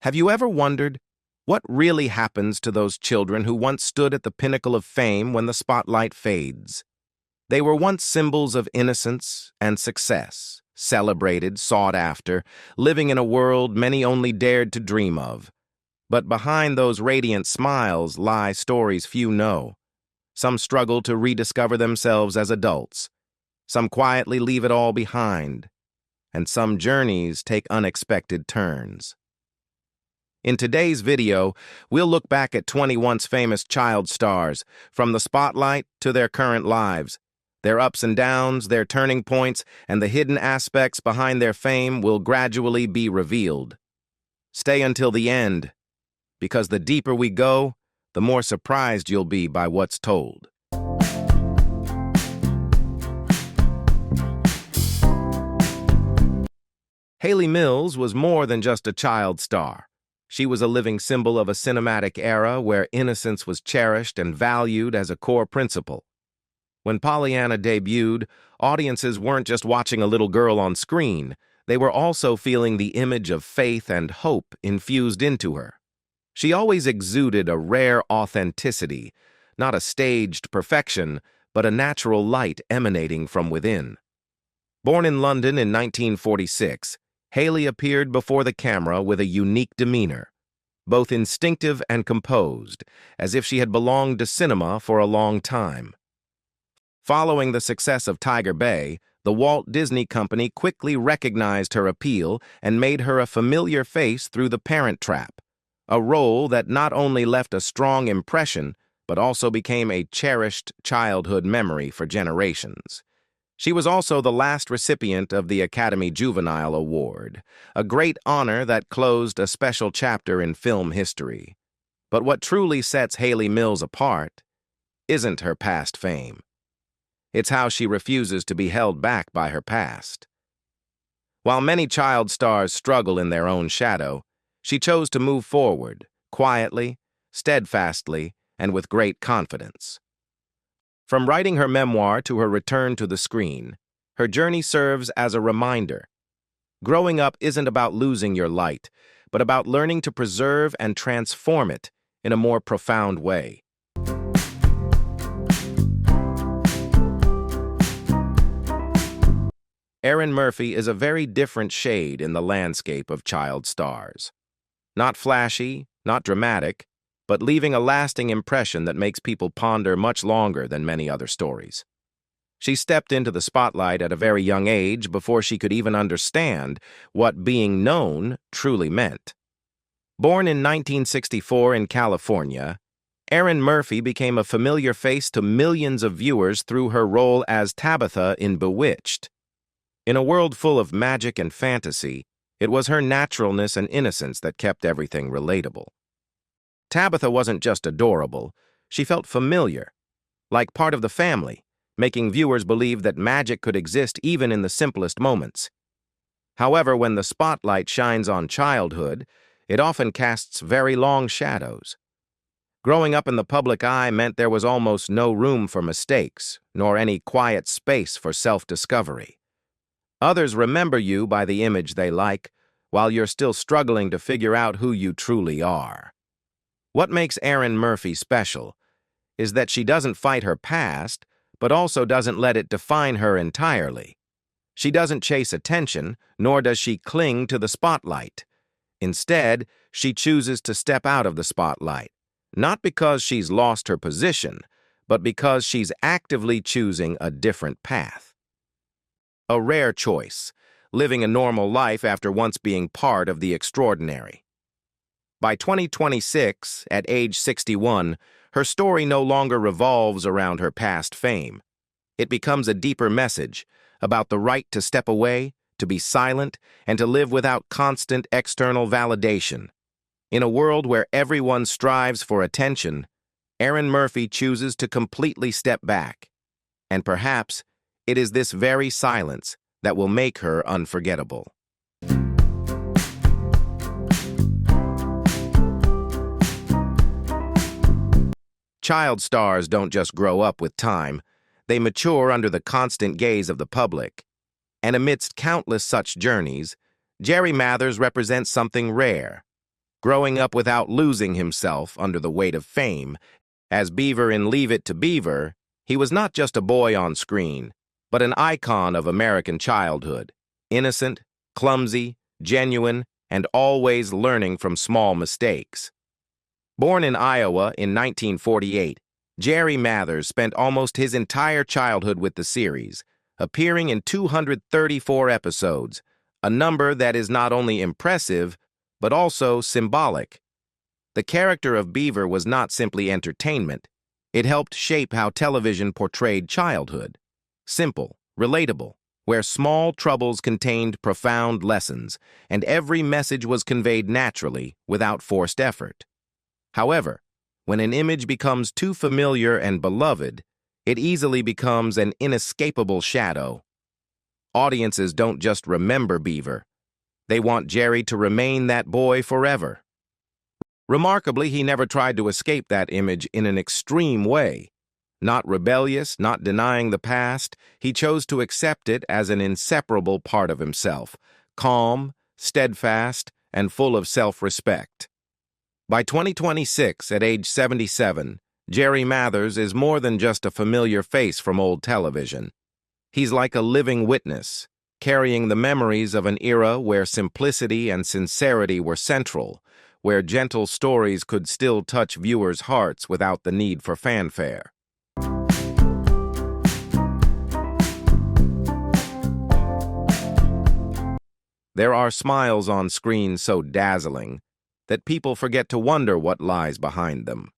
Have you ever wondered what really happens to those children who once stood at the pinnacle of fame when the spotlight fades? They were once symbols of innocence and success, celebrated, sought after, living in a world many only dared to dream of. But behind those radiant smiles lie stories few know. Some struggle to rediscover themselves as adults. Some quietly leave it all behind. And some journeys take unexpected turns. In today's video, we'll look back at 20 once famous child stars, from the spotlight to their current lives. Their ups and downs, their turning points, and the hidden aspects behind their fame will gradually be revealed. Stay until the end, because the deeper we go, the more surprised you'll be by what's told. Hayley Mills was more than just a child star. She was a living symbol of a cinematic era where innocence was cherished and valued as a core principle. When Pollyanna debuted, audiences weren't just watching a little girl on screen, they were also feeling the image of faith and hope infused into her. She always exuded a rare authenticity, not a staged perfection, but a natural light emanating from within. Born in London in 1946, Hayley appeared before the camera with a unique demeanor, both instinctive and composed, as if she had belonged to cinema for a long time. Following the success of Tiger Bay, the Walt Disney Company quickly recognized her appeal and made her a familiar face through The Parent Trap, a role that not only left a strong impression, but also became a cherished childhood memory for generations. She was also the last recipient of the Academy Juvenile Award, a great honor that closed a special chapter in film history. But what truly sets Hayley Mills apart isn't her past fame. It's how she refuses to be held back by her past. While many child stars struggle in their own shadow, she chose to move forward, quietly, steadfastly, and with great confidence. From writing her memoir to her return to the screen, her journey serves as a reminder. Growing up isn't about losing your light, but about learning to preserve and transform it in a more profound way. Erin Murphy is a very different shade in the landscape of child stars. Not flashy, not dramatic, but leaving a lasting impression that makes people ponder much longer than many other stories. She stepped into the spotlight at a very young age before she could even understand what being known truly meant. Born in 1964 in California, Erin Murphy became a familiar face to millions of viewers through her role as Tabitha in Bewitched. In a world full of magic and fantasy, it was her naturalness and innocence that kept everything relatable. Tabitha wasn't just adorable, she felt familiar, like part of the family, making viewers believe that magic could exist even in the simplest moments. However, when the spotlight shines on childhood, it often casts very long shadows. Growing up in the public eye meant there was almost no room for mistakes, nor any quiet space for self-discovery. Others remember you by the image they like, while you're still struggling to figure out who you truly are. What makes Erin Murphy special is that she doesn't fight her past, but also doesn't let it define her entirely. She doesn't chase attention, nor does she cling to the spotlight. Instead, she chooses to step out of the spotlight, not because she's lost her position, but because she's actively choosing a different path. A rare choice, living a normal life after once being part of the extraordinary. By 2026, at age 61, her story no longer revolves around her past fame. It becomes a deeper message about the right to step away, to be silent, and to live without constant external validation. In a world where everyone strives for attention, Erin Murphy chooses to completely step back. And perhaps it is this very silence that will make her unforgettable. Child stars don't just grow up with time, they mature under the constant gaze of the public. And amidst countless such journeys, Jerry Mathers represents something rare, growing up without losing himself under the weight of fame. As Beaver in Leave It to Beaver, he was not just a boy on screen, but an icon of American childhood, innocent, clumsy, genuine, and always learning from small mistakes. Born in Iowa in 1948, Jerry Mathers spent almost his entire childhood with the series, appearing in 234 episodes, a number that is not only impressive, but also symbolic. The character of Beaver was not simply entertainment. It helped shape how television portrayed childhood. Simple, relatable, where small troubles contained profound lessons, and every message was conveyed naturally, without forced effort. However, when an image becomes too familiar and beloved, it easily becomes an inescapable shadow. Audiences don't just remember Beaver. They want Jerry to remain that boy forever. Remarkably, he never tried to escape that image in an extreme way. Not rebellious, not denying the past, he chose to accept it as an inseparable part of himself, calm, steadfast, and full of self-respect. By 2026, at age 77, Jerry Mathers is more than just a familiar face from old television. He's like a living witness, carrying the memories of an era where simplicity and sincerity were central, where gentle stories could still touch viewers' hearts without the need for fanfare. There are smiles on screen so dazzling that people forget to wonder what lies behind them.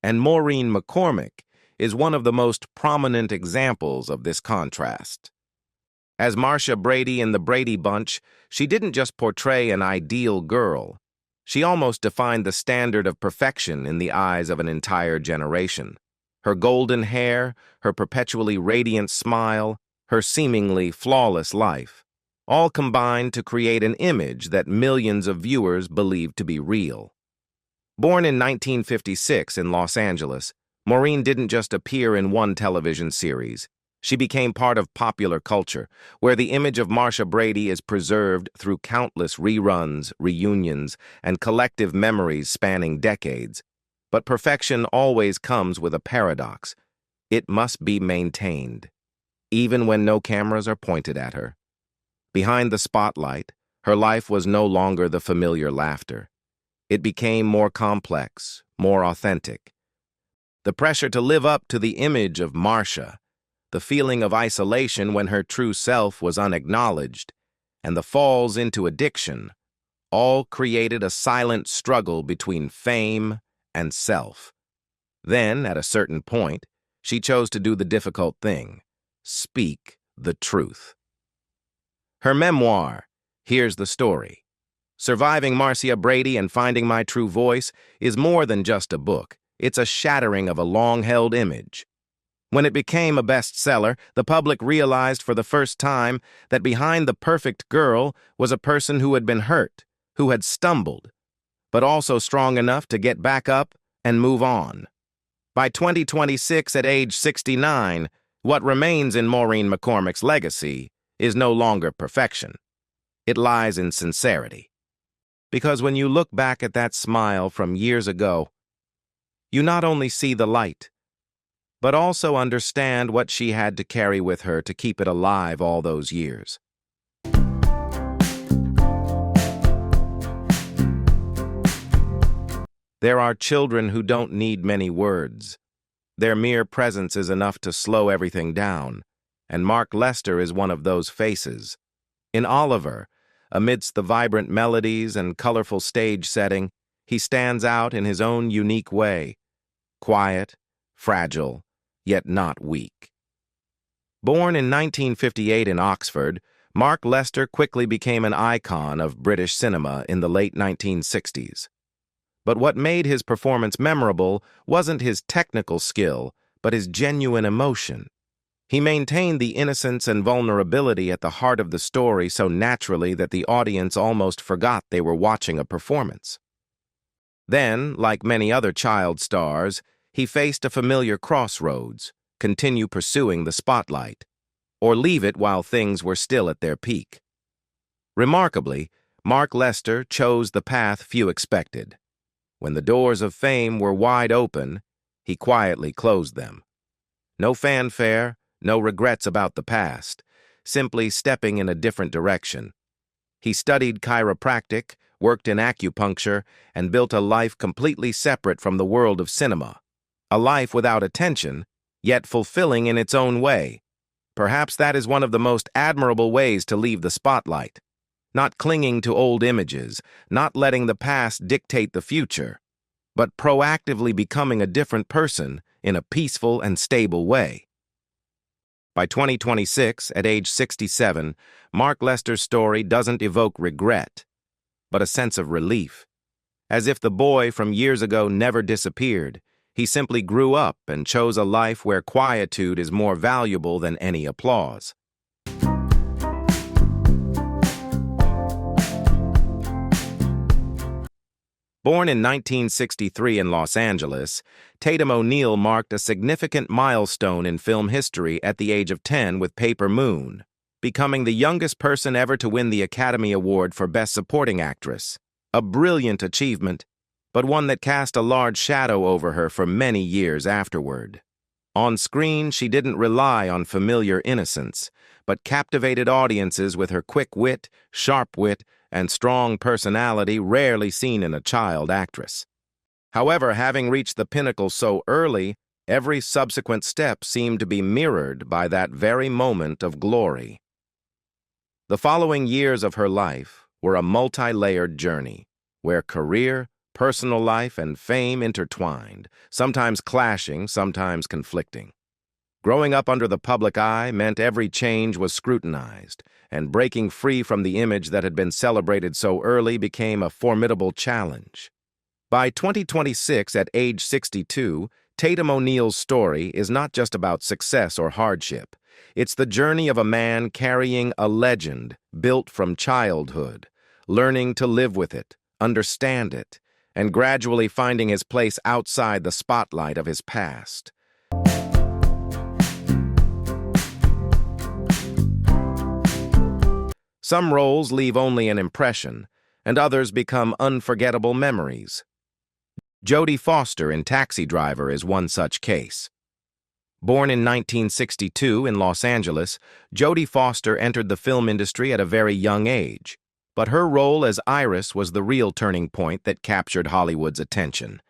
And Maureen McCormick is one of the most prominent examples of this contrast. As Marcia Brady in The Brady Bunch, she didn't just portray an ideal girl. She almost defined the standard of perfection in the eyes of an entire generation. Her golden hair, her perpetually radiant smile, her seemingly flawless life, all combined to create an image that millions of viewers believed to be real. Born in 1956 in Los Angeles, Maureen didn't just appear in one television series. She became part of popular culture, where the image of Marcia Brady is preserved through countless reruns, reunions, and collective memories spanning decades. But perfection always comes with a paradox. It must be maintained, even when no cameras are pointed at her. Behind the spotlight, her life was no longer the familiar laughter. It became more complex, more authentic. The pressure to live up to the image of Marcia, the feeling of isolation when her true self was unacknowledged, and the falls into addiction, all created a silent struggle between fame and self. Then, at a certain point, she chose to do the difficult thing: speak the truth. Her memoir, Here's the Story, Surviving Marcia Brady and Finding My True Voice, is more than just a book. It's a shattering of a long-held image. When it became a bestseller, the public realized for the first time that behind the perfect girl was a person who had been hurt, who had stumbled, but also strong enough to get back up and move on. By 2026, at age 69, what remains in Maureen McCormick's legacy is no longer perfection. It lies in sincerity. Because when you look back at that smile from years ago, you not only see the light, but also understand what she had to carry with her to keep it alive all those years. There are children who don't need many words. Their mere presence is enough to slow everything down, and Mark Lester is one of those faces. In Oliver, amidst the vibrant melodies and colorful stage setting, he stands out in his own unique way, quiet, fragile, yet not weak. Born in 1958 in Oxford, Mark Lester quickly became an icon of British cinema in the late 1960s. But what made his performance memorable wasn't his technical skill, but his genuine emotion. He maintained the innocence and vulnerability at the heart of the story so naturally that the audience almost forgot they were watching a performance. Then, like many other child stars, he faced a familiar crossroads: continue pursuing the spotlight, or leave it while things were still at their peak. Remarkably, Mark Lester chose the path few expected. When the doors of fame were wide open, he quietly closed them. No fanfare, no regrets about the past, simply stepping in a different direction. He studied chiropractic, worked in acupuncture, and built a life completely separate from the world of cinema. A life without attention, yet fulfilling in its own way. Perhaps that is one of the most admirable ways to leave the spotlight. Not clinging to old images, not letting the past dictate the future, but proactively becoming a different person in a peaceful and stable way. By 2026, at age 67, Mark Lester's story doesn't evoke regret, but a sense of relief. As if the boy from years ago never disappeared, he simply grew up and chose a life where quietude is more valuable than any applause. Born in 1963 in Los Angeles, Tatum O'Neal marked a significant milestone in film history at the age of 10 with Paper Moon, becoming the youngest person ever to win the Academy Award for Best Supporting Actress. A brilliant achievement, but one that cast a large shadow over her for many years afterward. On screen, she didn't rely on familiar innocence, but captivated audiences with her quick wit, sharp wit, and strong personality rarely seen in a child actress. However, having reached the pinnacle so early, every subsequent step seemed to be mirrored by that very moment of glory. The following years of her life were a multi-layered journey, where career, personal life, and fame intertwined, sometimes clashing, sometimes conflicting. Growing up under the public eye meant every change was scrutinized, and breaking free from the image that had been celebrated so early became a formidable challenge. By 2026, at age 62, Tatum O'Neal's story is not just about success or hardship. It's the journey of a man carrying a legend built from childhood, learning to live with it, understand it, and gradually finding his place outside the spotlight of his past. Some roles leave only an impression, and others become unforgettable memories. Jodie Foster in Taxi Driver is one such case. Born in 1962 in Los Angeles, Jodie Foster entered the film industry at a very young age, but her role as Iris was the real turning point that captured Hollywood's attention.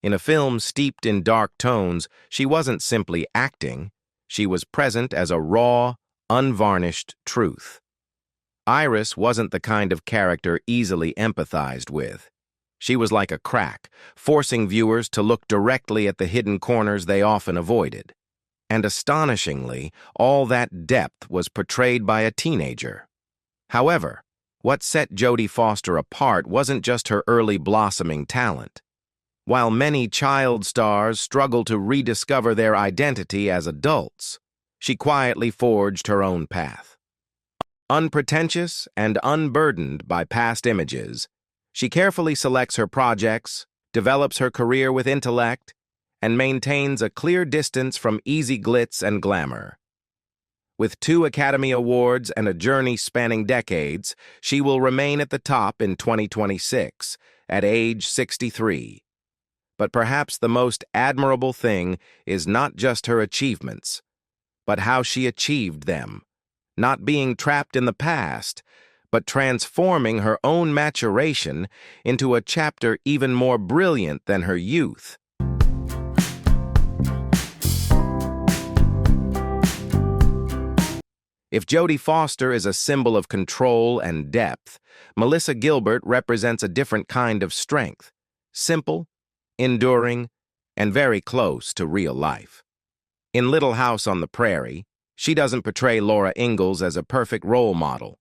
In a film steeped in dark tones, she wasn't simply acting, she was present as a raw, unvarnished truth. Iris wasn't the kind of character easily empathized with. She was like a crack, forcing viewers to look directly at the hidden corners they often avoided. And astonishingly, all that depth was portrayed by a teenager. However, what set Jodie Foster apart wasn't just her early blossoming talent. While many child stars struggle to rediscover their identity as adults, she quietly forged her own path. Unpretentious and unburdened by past images, she carefully selects her projects, develops her career with intellect, and maintains a clear distance from easy glitz and glamour. With 2 Academy Awards and a journey spanning decades, she will remain at the top in 2026, at age 63. But perhaps the most admirable thing is not just her achievements, but how she achieved them. Not being trapped in the past, but transforming her own maturation into a chapter even more brilliant than her youth. If Jodie Foster is a symbol of control and depth, Melissa Gilbert represents a different kind of strength, simple, enduring, and very close to real life. In Little House on the Prairie, she doesn't portray Laura Ingalls as a perfect role model.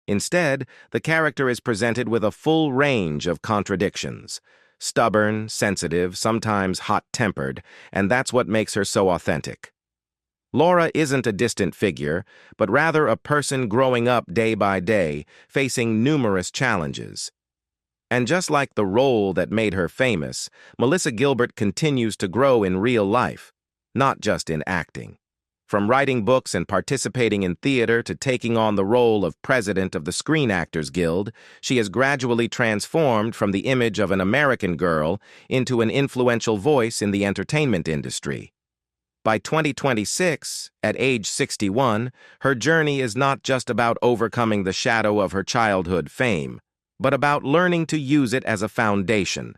Instead, the character is presented with a full range of contradictions. Stubborn, sensitive, sometimes hot-tempered, and that's what makes her so authentic. Laura isn't a distant figure, but rather a person growing up day by day, facing numerous challenges. And just like the role that made her famous, Melissa Gilbert continues to grow in real life, not just in acting. From writing books and participating in theater to taking on the role of president of the Screen Actors Guild, she has gradually transformed from the image of an American girl into an influential voice in the entertainment industry. By 2026, at age 61, her journey is not just about overcoming the shadow of her childhood fame, but about learning to use it as a foundation.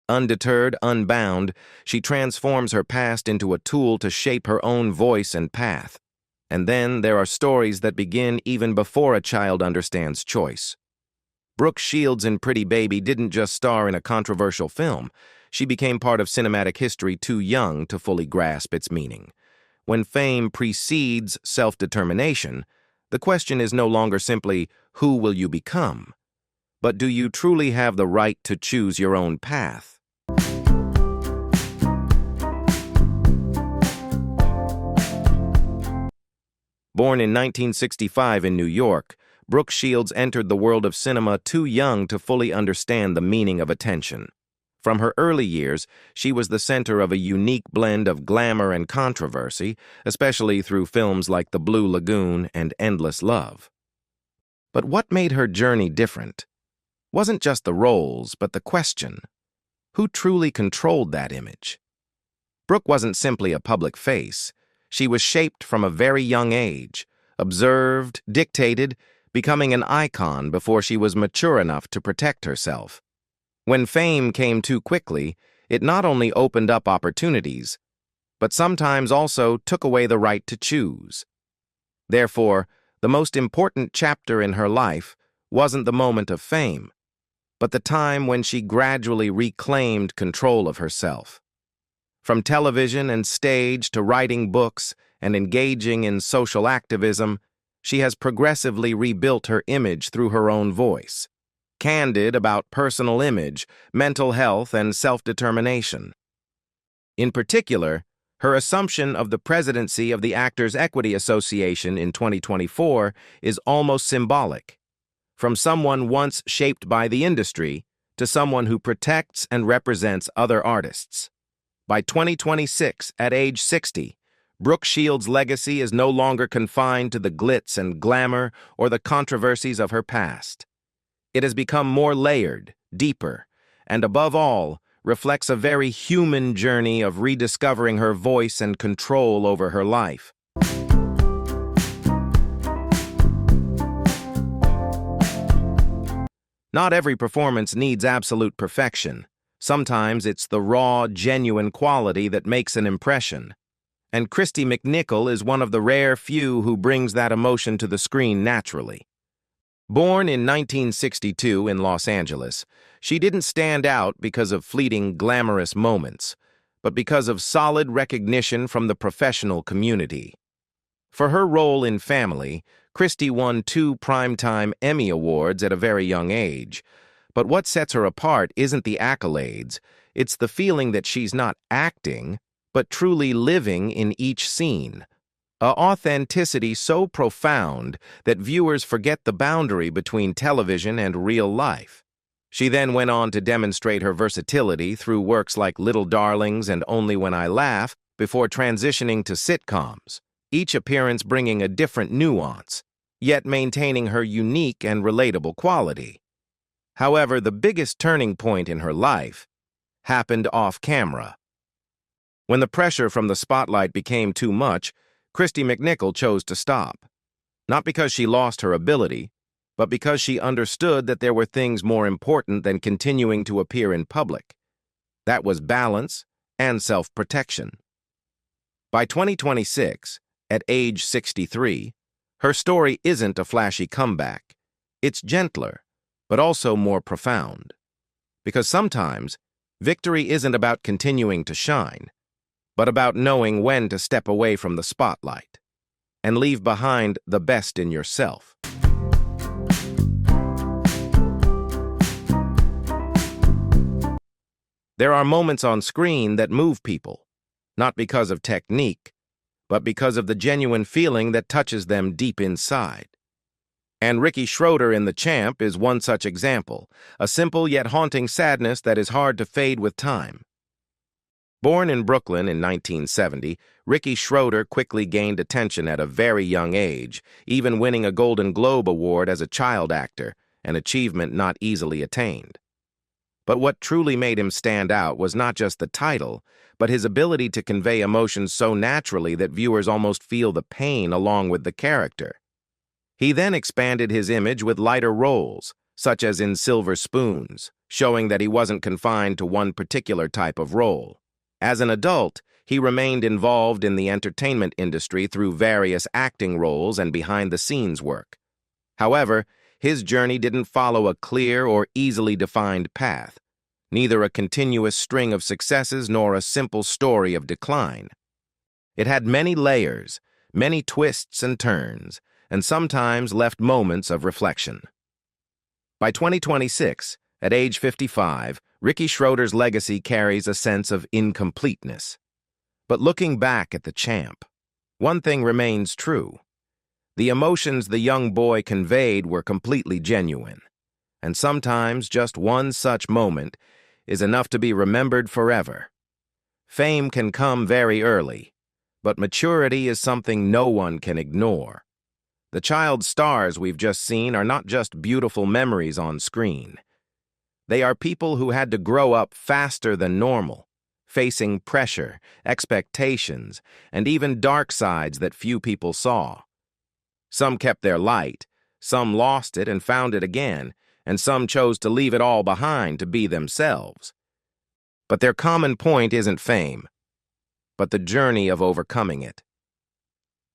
Undeterred, unbound, she transforms her past into a tool to shape her own voice and path. And then there are stories that begin even before a child understands choice. Brooke Shields in Pretty Baby didn't just star in a controversial film. She became part of cinematic history too young to fully grasp its meaning. When fame precedes self-determination, the question is no longer simply, who will you become? But do you truly have the right to choose your own path? Born in 1965 in New York, Brooke Shields entered the world of cinema too young to fully understand the meaning of attention. From her early years, she was the center of a unique blend of glamour and controversy, especially through films like The Blue Lagoon and Endless Love. But what made her journey different wasn't just the roles, but the question: who truly controlled that image? Brooke wasn't simply a public face. She was shaped from a very young age, observed, dictated, becoming an icon before she was mature enough to protect herself. When fame came too quickly, it not only opened up opportunities, but sometimes also took away the right to choose. Therefore, the most important chapter in her life wasn't the moment of fame, but the time when she gradually reclaimed control of herself. From television and stage to writing books and engaging in social activism, she has progressively rebuilt her image through her own voice, candid about personal image, mental health, and self-determination. In particular, her assumption of the presidency of the Actors Equity Association in 2024 is almost symbolic. From someone once shaped by the industry to someone who protects and represents other artists. By 2026, at age 60, Brooke Shields' legacy is no longer confined to the glitz and glamour or the controversies of her past. It has become more layered, deeper, and above all, reflects a very human journey of rediscovering her voice and control over her life. Not every performance needs absolute perfection. Sometimes it's the raw, genuine quality that makes an impression. And Kristy McNichol is one of the rare few who brings that emotion to the screen naturally. Born in 1962 in Los Angeles, she didn't stand out because of fleeting, glamorous moments, but because of solid recognition from the professional community. For her role in Family, Kristy won 2 Primetime Emmy Awards at a very young age. But what sets her apart isn't the accolades, it's the feeling that she's not acting, but truly living in each scene. An authenticity so profound that viewers forget the boundary between television and real life. She then went on to demonstrate her versatility through works like Little Darlings and Only When I Laugh before transitioning to sitcoms, each appearance bringing a different nuance, yet maintaining her unique and relatable quality. However, the biggest turning point in her life happened off-camera. When the pressure from the spotlight became too much, Kristy McNichol chose to stop. Not because she lost her ability, but because she understood that there were things more important than continuing to appear in public. That was balance and self-protection. By 2026, at age 63, her story isn't a flashy comeback. It's gentler, but also more profound. Because sometimes, victory isn't about continuing to shine, but about knowing when to step away from the spotlight and leave behind the best in yourself. There are moments on screen that move people, not because of technique, but because of the genuine feeling that touches them deep inside. And Ricky Schroeder in The Champ is one such example, a simple yet haunting sadness that is hard to fade with time. Born in Brooklyn in 1970, Ricky Schroder quickly gained attention at a very young age, even winning a Golden Globe Award as a child actor, an achievement not easily attained. But what truly made him stand out was not just the title, but his ability to convey emotions so naturally that viewers almost feel the pain along with the character. He then expanded his image with lighter roles, such as in Silver Spoons, showing that he wasn't confined to one particular type of role. As an adult, he remained involved in the entertainment industry through various acting roles and behind-the-scenes work. However, his journey didn't follow a clear or easily defined path, neither a continuous string of successes nor a simple story of decline. It had many layers, many twists and turns, and sometimes left moments of reflection. By 2026, at age 55, Ricky Schroder's legacy carries a sense of incompleteness. But looking back at the champ, one thing remains true. The emotions the young boy conveyed were completely genuine, and sometimes just one such moment is enough to be remembered forever. Fame can come very early, but maturity is something no one can ignore. The child stars we've just seen are not just beautiful memories on screen. They are people who had to grow up faster than normal, facing pressure, expectations, and even dark sides that few people saw. Some kept their light, some lost it and found it again, and some chose to leave it all behind to be themselves. But their common point isn't fame, but the journey of overcoming it.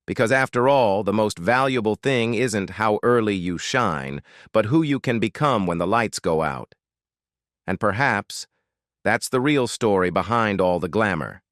Because after all, the most valuable thing isn't how early you shine, but who you can become when the lights go out. And perhaps that's the real story behind all the glamour.